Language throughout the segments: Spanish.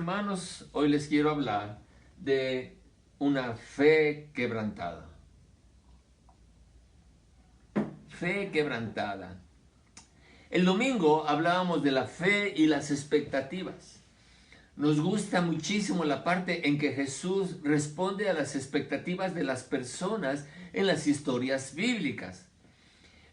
hermanos, hoy les quiero hablar de una fe quebrantada. Fe quebrantada. El domingo hablábamos de la fe y las expectativas. Nos gusta muchísimo la parte en que Jesús responde a las expectativas de las personas en las historias bíblicas.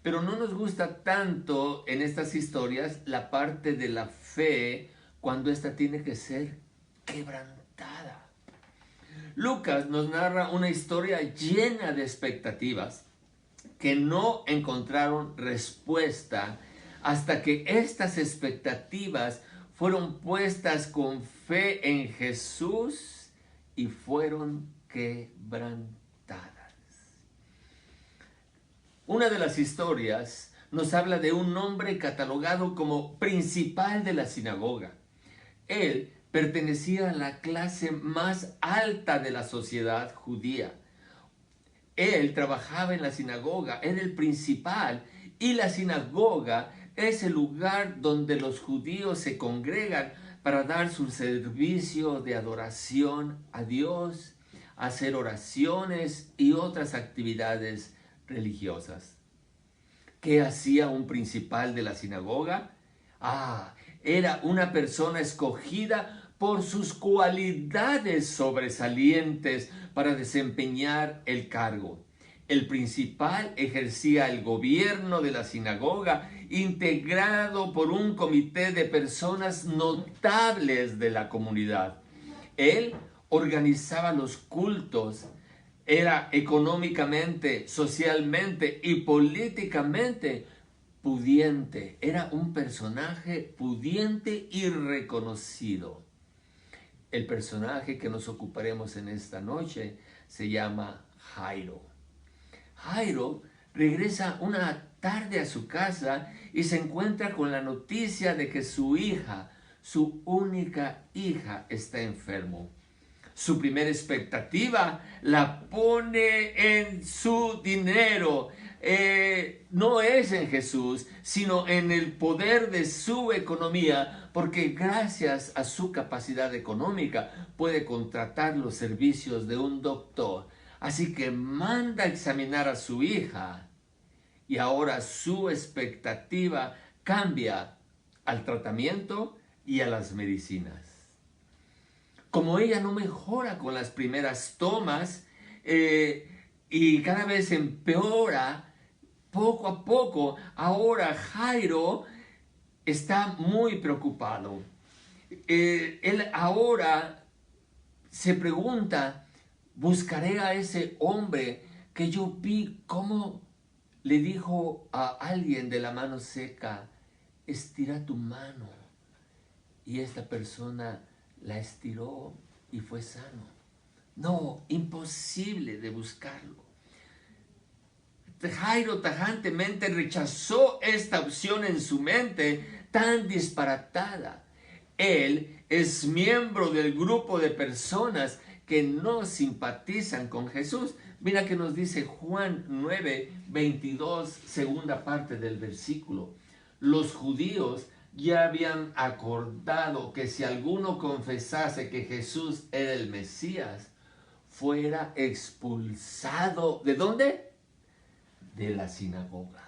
Pero no nos gusta tanto en estas historias la parte de la fe cuando ésta tiene que ser quebrantada. Lucas nos narra una historia llena de expectativas que no encontraron respuesta hasta que estas expectativas fueron puestas con fe en Jesús y fueron quebrantadas. Una de las historias nos habla de un hombre catalogado como principal de la sinagoga. Él pertenecía a la clase más alta de la sociedad judía. Él trabajaba en la sinagoga, era el principal, y la sinagoga es el lugar donde los judíos se congregan para dar su servicio de adoración a Dios, hacer oraciones y otras actividades religiosas. ¿Qué hacía un principal de la sinagoga? Era una persona escogida por sus cualidades sobresalientes para desempeñar el cargo. El principal ejercía el gobierno de la sinagoga, integrado por un comité de personas notables de la comunidad. Él organizaba los cultos, era económicamente, socialmente y políticamente pudiente. Era un personaje pudiente y reconocido. El personaje que nos ocuparemos en esta noche se llama Jairo. Jairo regresa una tarde a su casa y se encuentra con la noticia de que su hija, su única hija, está enfermo. Su primera expectativa la pone en su dinero. No es en Jesús, sino en el poder de su economía, porque gracias a su capacidad económica puede contratar los servicios de un doctor. Así que manda a examinar a su hija y ahora su expectativa cambia al tratamiento y a las medicinas. Como ella no mejora con las primeras tomas y cada vez empeora, poco a poco, ahora Jairo está muy preocupado. Él ahora se pregunta, buscaré a ese hombre que yo vi cómo le dijo a alguien de la mano seca, estira tu mano. Y esta persona la estiró y fue sano. No, imposible de buscarlo. Jairo tajantemente rechazó esta opción en su mente tan disparatada. Él es miembro del grupo de personas que no simpatizan con Jesús. Mira que nos dice Juan 9:22, segunda parte del versículo. Los judíos ya habían acordado que si alguno confesase que Jesús era el Mesías, fuera expulsado. ¿De dónde? De la sinagoga.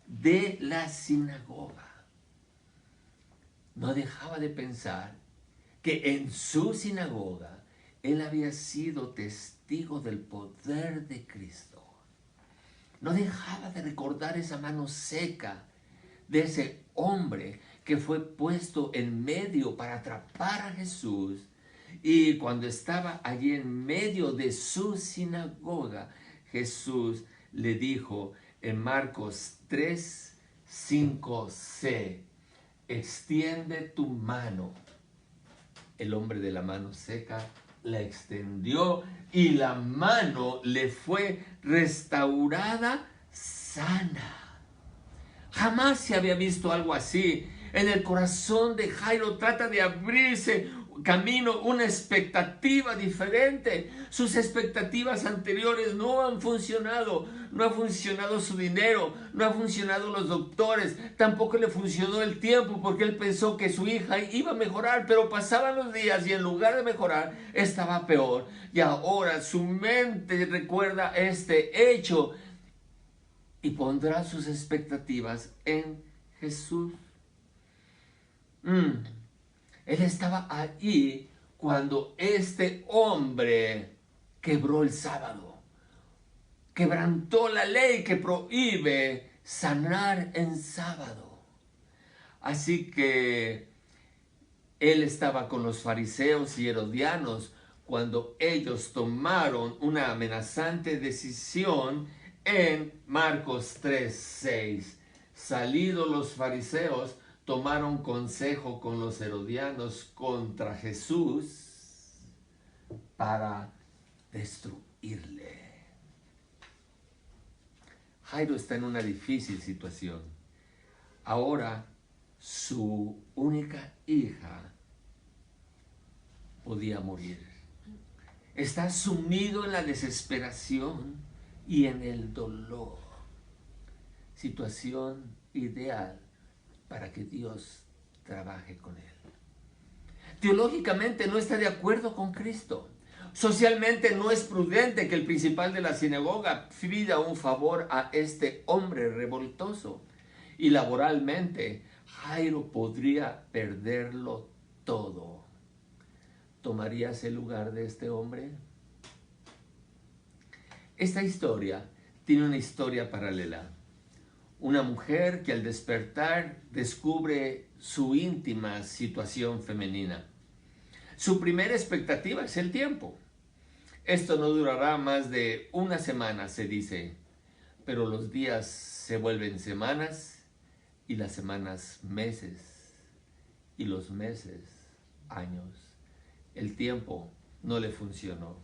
De la sinagoga. No dejaba de pensar que en su sinagoga él había sido testigo del poder de Cristo. No dejaba de recordar esa mano seca de ese hombre que fue puesto en medio para atrapar a Jesús. Y cuando estaba allí en medio de su sinagoga, Jesús le dijo en Marcos 3:5c, extiende tu mano. El hombre de la mano seca la extendió y la mano le fue restaurada sana. Jamás se había visto algo así. En el corazón de Jairo trata de abrirse camino una expectativa diferente. Sus expectativas anteriores no han funcionado. No ha funcionado su dinero, no ha funcionado los doctores, tampoco le funcionó el tiempo porque él pensó que su hija iba a mejorar, pero pasaban los días y en lugar de mejorar estaba peor. Y ahora su mente recuerda este hecho y pondrá sus expectativas en Jesús. Él estaba allí cuando este hombre quebró el sábado. Quebrantó la ley que prohíbe sanar en sábado. Así que él estaba con los fariseos y herodianos cuando ellos tomaron una amenazante decisión en Marcos 3:6. Salidos los fariseos, tomaron consejo con los herodianos contra Jesús para destruirle. Jairo está en una difícil situación. Ahora su única hija podía morir. Está sumido en la desesperación y en el dolor. Situación ideal para que Dios trabaje con él. Teológicamente no está de acuerdo con Cristo. Socialmente no es prudente que el principal de la sinagoga pida un favor a este hombre revoltoso. Y laboralmente, Jairo podría perderlo todo. ¿Tomarías el lugar de este hombre? Esta historia tiene una historia paralela. Una mujer que al despertar descubre su íntima situación femenina. Su primera expectativa es el tiempo. Esto no durará más de una semana, se dice, pero los días se vuelven semanas y las semanas meses y los meses años. El tiempo no le funcionó.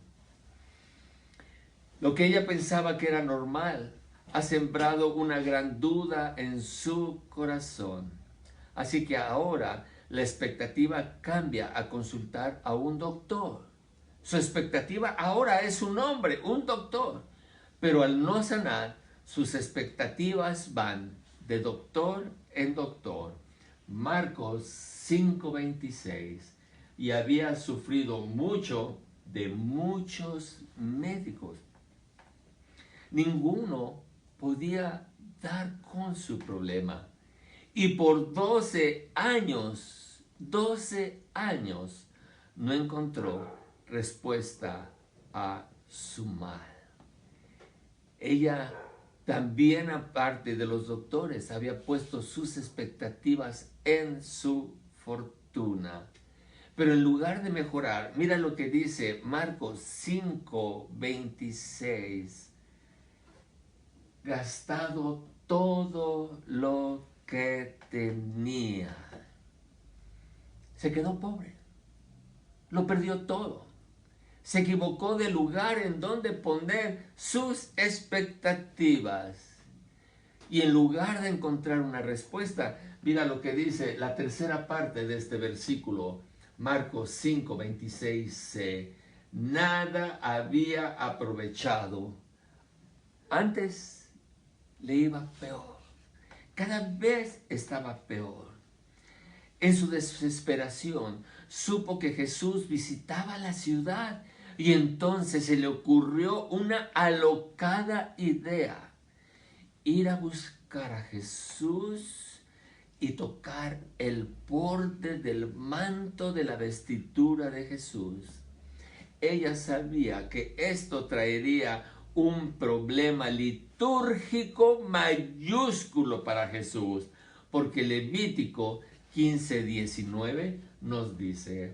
Lo que ella pensaba que era normal ha sembrado una gran duda en su corazón. Así que ahora la expectativa cambia a consultar a un doctor. Su expectativa ahora es un hombre, un doctor. Pero al no sanar, sus expectativas van de doctor en doctor. Marcos 5:26. Y había sufrido mucho de muchos médicos. Ninguno podía dar con su problema. Y por 12 años, no encontró respuesta a su mal. Ella también, aparte de los doctores, había puesto sus expectativas en su fortuna. Pero en lugar de mejorar, mira lo que dice Marcos 5:26. Gastado todo lo que tenía. Se quedó pobre. Lo perdió todo. Se equivocó del lugar en donde poner sus expectativas. Y en lugar de encontrar una respuesta, mira lo que dice la tercera parte de este versículo, Marcos 5:26. Nada había aprovechado. Antes le iba peor. Cada vez estaba peor. En su desesperación, supo que Jesús visitaba la ciudad y entonces se le ocurrió una alocada idea. Ir a buscar a Jesús y tocar el borde del manto de la vestidura de Jesús. Ella sabía que esto traería un problema litúrgico mayúsculo para Jesús, porque Levítico 15:19 nos dice: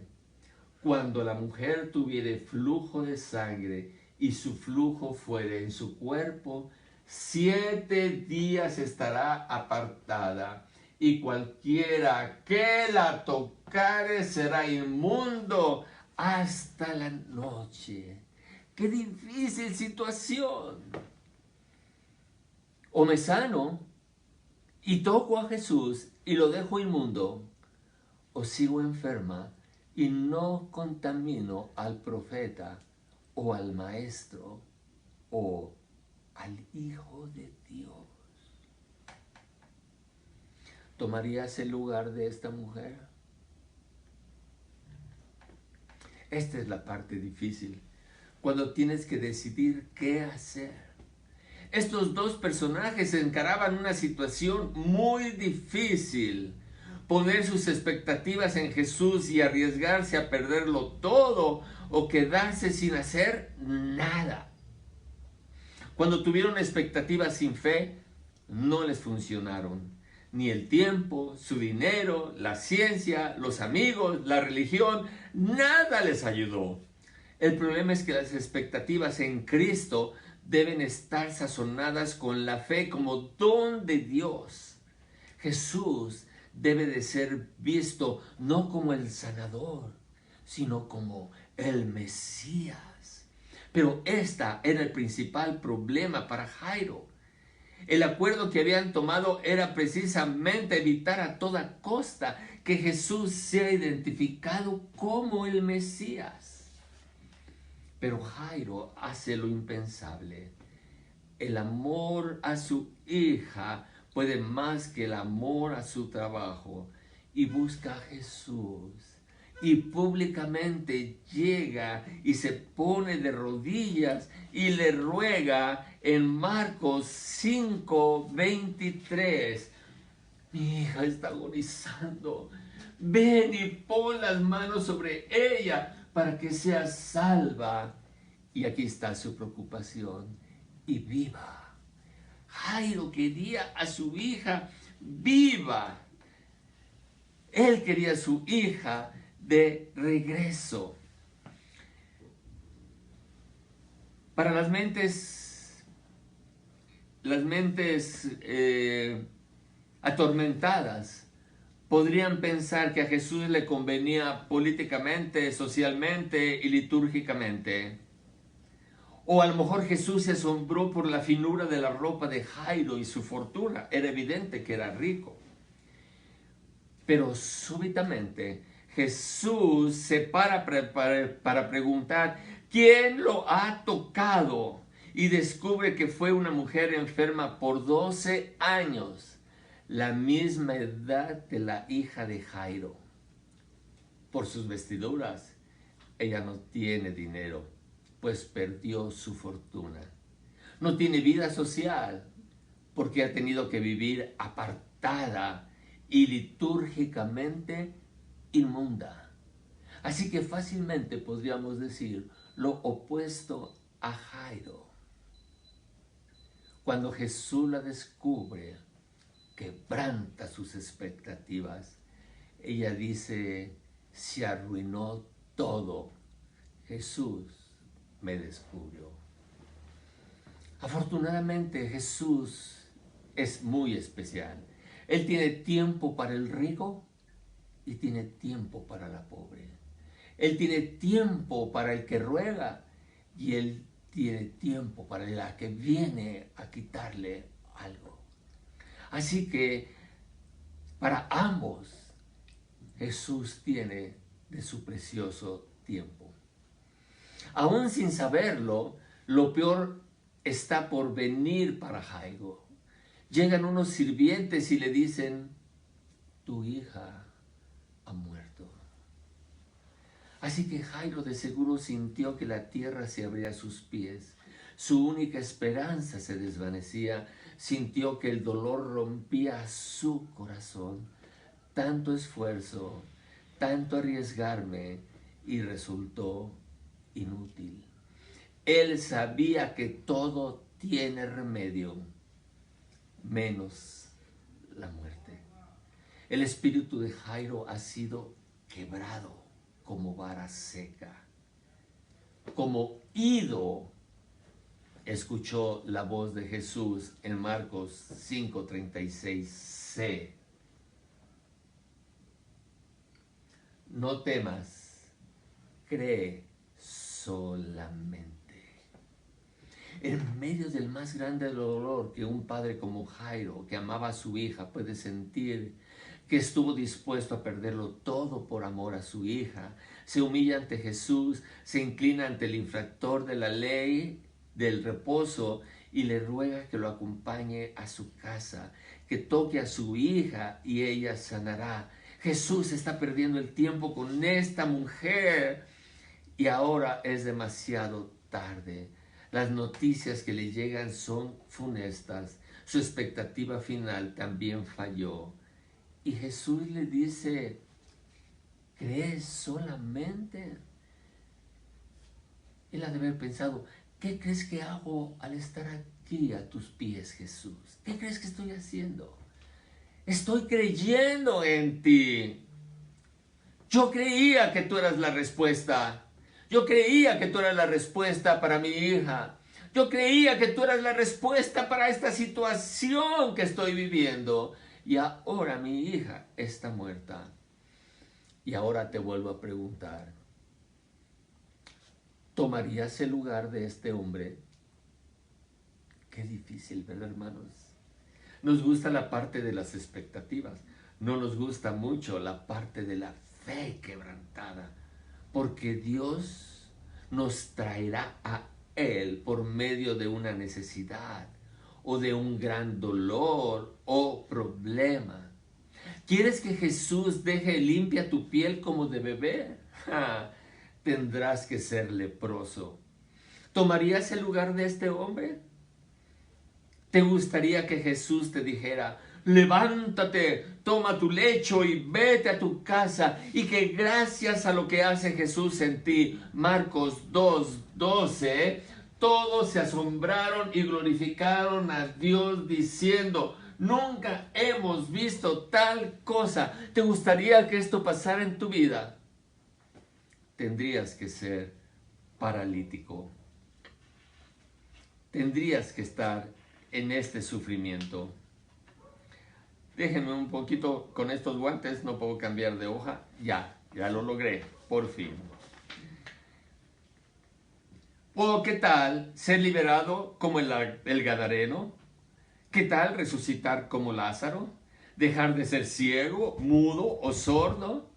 cuando la mujer tuviere flujo de sangre y su flujo fuere en su cuerpo, 7 días estará apartada, y cualquiera que la tocare será inmundo hasta la noche. ¡Qué difícil situación! O me sano y toco a Jesús y lo dejo inmundo, o sigo enferma y no contamino al profeta o al maestro o al Hijo de Dios. ¿Tomarías el lugar de esta mujer? Esta es la parte difícil, cuando tienes que decidir qué hacer. Estos dos personajes encaraban una situación muy difícil. Poner sus expectativas en Jesús y arriesgarse a perderlo todo o quedarse sin hacer nada. Cuando tuvieron expectativas sin fe, no les funcionaron. Ni el tiempo, su dinero, la ciencia, los amigos, la religión, nada les ayudó. El problema es que las expectativas en Cristo deben estar sazonadas con la fe como don de Dios. Jesús debe de ser visto no como el sanador, sino como el Mesías. Pero esta era el principal problema para Jairo. El acuerdo que habían tomado era precisamente evitar a toda costa que Jesús sea identificado como el Mesías. Pero Jairo hace lo impensable. El amor a su hija puede más que el amor a su trabajo y busca a Jesús. Y públicamente llega y se pone de rodillas y le ruega en Marcos 5:23. Mi hija está agonizando. Ven y pon las manos sobre ella para que sea salva. Y aquí está su preocupación. Y viva. Jairo quería a su hija viva. Él quería a su hija de regreso. Para las mentes atormentadas, podrían pensar que a Jesús le convenía políticamente, socialmente y litúrgicamente. O a lo mejor Jesús se asombró por la finura de la ropa de Jairo y su fortuna. Era evidente que era rico. Pero súbitamente Jesús se para preguntar quién lo ha tocado y descubre que fue una mujer enferma por 12 años, la misma edad de la hija de Jairo. Por sus vestiduras, ella no tiene dinero, pues perdió su fortuna. No tiene vida social, porque ha tenido que vivir apartada y litúrgicamente inmunda. Así que fácilmente podríamos decir lo opuesto a Jairo. Cuando Jesús la descubre, quebranta sus expectativas. Ella dice, se arruinó todo. Jesús me descubrió. Afortunadamente Jesús es muy especial. Él tiene tiempo para el rico y tiene tiempo para la pobre. Él tiene tiempo para el que ruega y Él tiene tiempo para la que viene a quitarle algo. Así que para ambos Jesús tiene de su precioso tiempo. Aún sin saberlo, lo peor está por venir para Jairo. Llegan unos sirvientes y le dicen, tu hija ha muerto. Así que Jairo de seguro sintió que la tierra se abría a sus pies. Su única esperanza se desvanecía. Sintió que el dolor rompía su corazón. Tanto esfuerzo, tanto arriesgarme y resultó inútil. Él sabía que todo tiene remedio, menos la muerte. El espíritu de Jairo ha sido quebrado como vara seca. Como ido, escuchó la voz de Jesús en Marcos 5:36c. No temas, cree solamente. En medio del más grande dolor que un padre como Jairo, que amaba a su hija, puede sentir, que estuvo dispuesto a perderlo todo por amor a su hija. Se humilla ante Jesús, se inclina ante el infractor de la ley del reposo y le ruega que lo acompañe a su casa, que toque a su hija y ella sanará. Jesús está perdiendo el tiempo con esta mujer y ahora es demasiado tarde. Las noticias que le llegan son funestas. Su expectativa final también falló. Y Jesús le dice, ¿crees solamente? Él ha de haber pensado, ¿qué crees que hago al estar aquí a tus pies, Jesús? ¿Qué crees que estoy haciendo? Estoy creyendo en ti. Yo creía que tú eras la respuesta. Yo creía que tú eras la respuesta para mi hija. Yo creía que tú eras la respuesta para esta situación que estoy viviendo. Y ahora mi hija está muerta. Y ahora te vuelvo a preguntar, ¿tomarías el lugar de este hombre? Qué difícil, ¿verdad, hermanos? Nos gusta la parte de las expectativas. No nos gusta mucho la parte de la fe quebrantada. Porque Dios nos traerá a Él por medio de una necesidad o de un gran dolor o problema. ¿Quieres que Jesús deje limpia tu piel como de bebé? Tendrás que ser leproso. ¿Tomarías el lugar de este hombre? ¿Te gustaría que Jesús te dijera, levántate, toma tu lecho y vete a tu casa, y que gracias a lo que hace Jesús en ti, Marcos 2:12, todos se asombraron y glorificaron a Dios diciendo, nunca hemos visto tal cosa? ¿Te gustaría que esto pasara en tu vida? Tendrías que ser paralítico. Tendrías que estar en este sufrimiento. Déjenme un poquito con estos guantes, no puedo cambiar de hoja. Ya lo logré, por fin. ¿O qué tal ser liberado como el Gadareno? ¿Qué tal resucitar como Lázaro? ¿Dejar de ser ciego, mudo o sordo?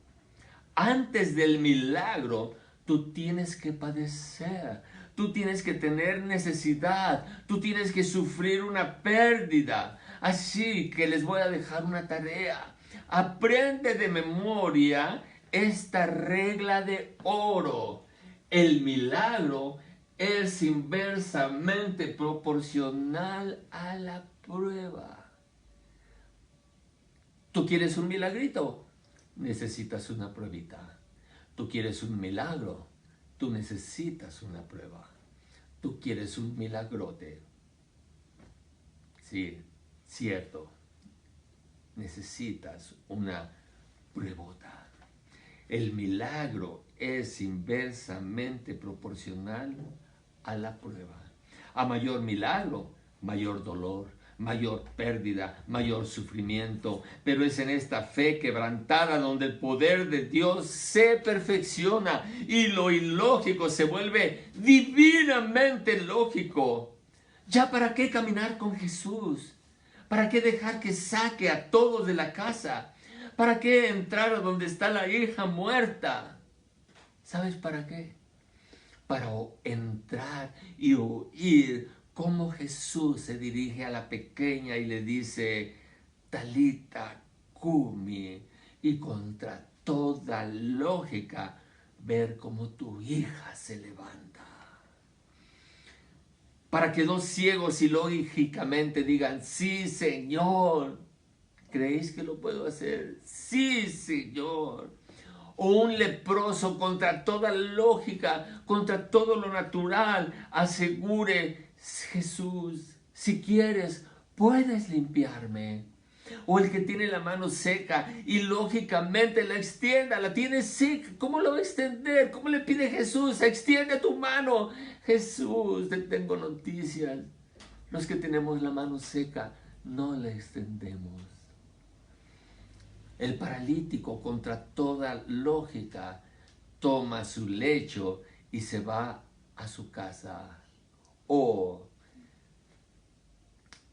Antes del milagro, tú tienes que padecer. Tú tienes que tener necesidad. Tú tienes que sufrir una pérdida. Así que les voy a dejar una tarea. Aprende de memoria esta regla de oro. El milagro es inversamente proporcional a la prueba. ¿Tú quieres un milagrito? Necesitas una pruebita. Tú quieres un milagro, tú necesitas una prueba. Tú quieres un milagrote. Sí, cierto. Necesitas una pruebota. El milagro es inversamente proporcional a la prueba. A mayor milagro, mayor dolor, mayor pérdida, mayor sufrimiento, pero es en esta fe quebrantada donde el poder de Dios se perfecciona y lo ilógico se vuelve divinamente lógico. ¿Ya para qué caminar con Jesús? ¿Para qué dejar que saque a todos de la casa? ¿Para qué entrar a donde está la hija muerta? ¿Sabes para qué? Para entrar y oír cómo Jesús se dirige a la pequeña y le dice, Talita cumi, y contra toda lógica ver cómo tu hija se levanta. Para que dos ciegos ilógicamente digan, sí, Señor. ¿Creéis que lo puedo hacer? Sí, Señor. O un leproso contra toda lógica, contra todo lo natural, asegure, Jesús, si quieres, puedes limpiarme. O el que tiene la mano seca y lógicamente la extienda, la tiene seca. ¿Cómo lo va a extender? ¿Cómo le pide Jesús? Extiende tu mano. Jesús, te tengo noticias. Los que tenemos la mano seca, no la extendemos. El paralítico, contra toda lógica, toma su lecho y se va a su casa. O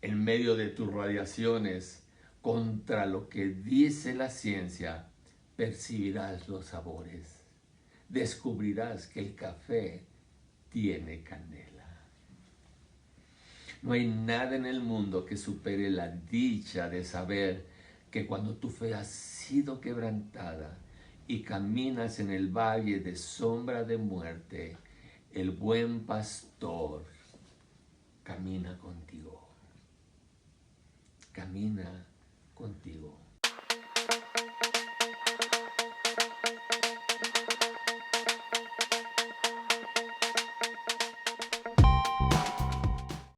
en medio de tus radiaciones, contra lo que dice la ciencia, percibirás los sabores. Descubrirás que el café tiene canela. No hay nada en el mundo que supere la dicha de saber que cuando tu fe ha sido quebrantada y caminas en el valle de sombra de muerte, el buen pastor camina contigo. Camina contigo.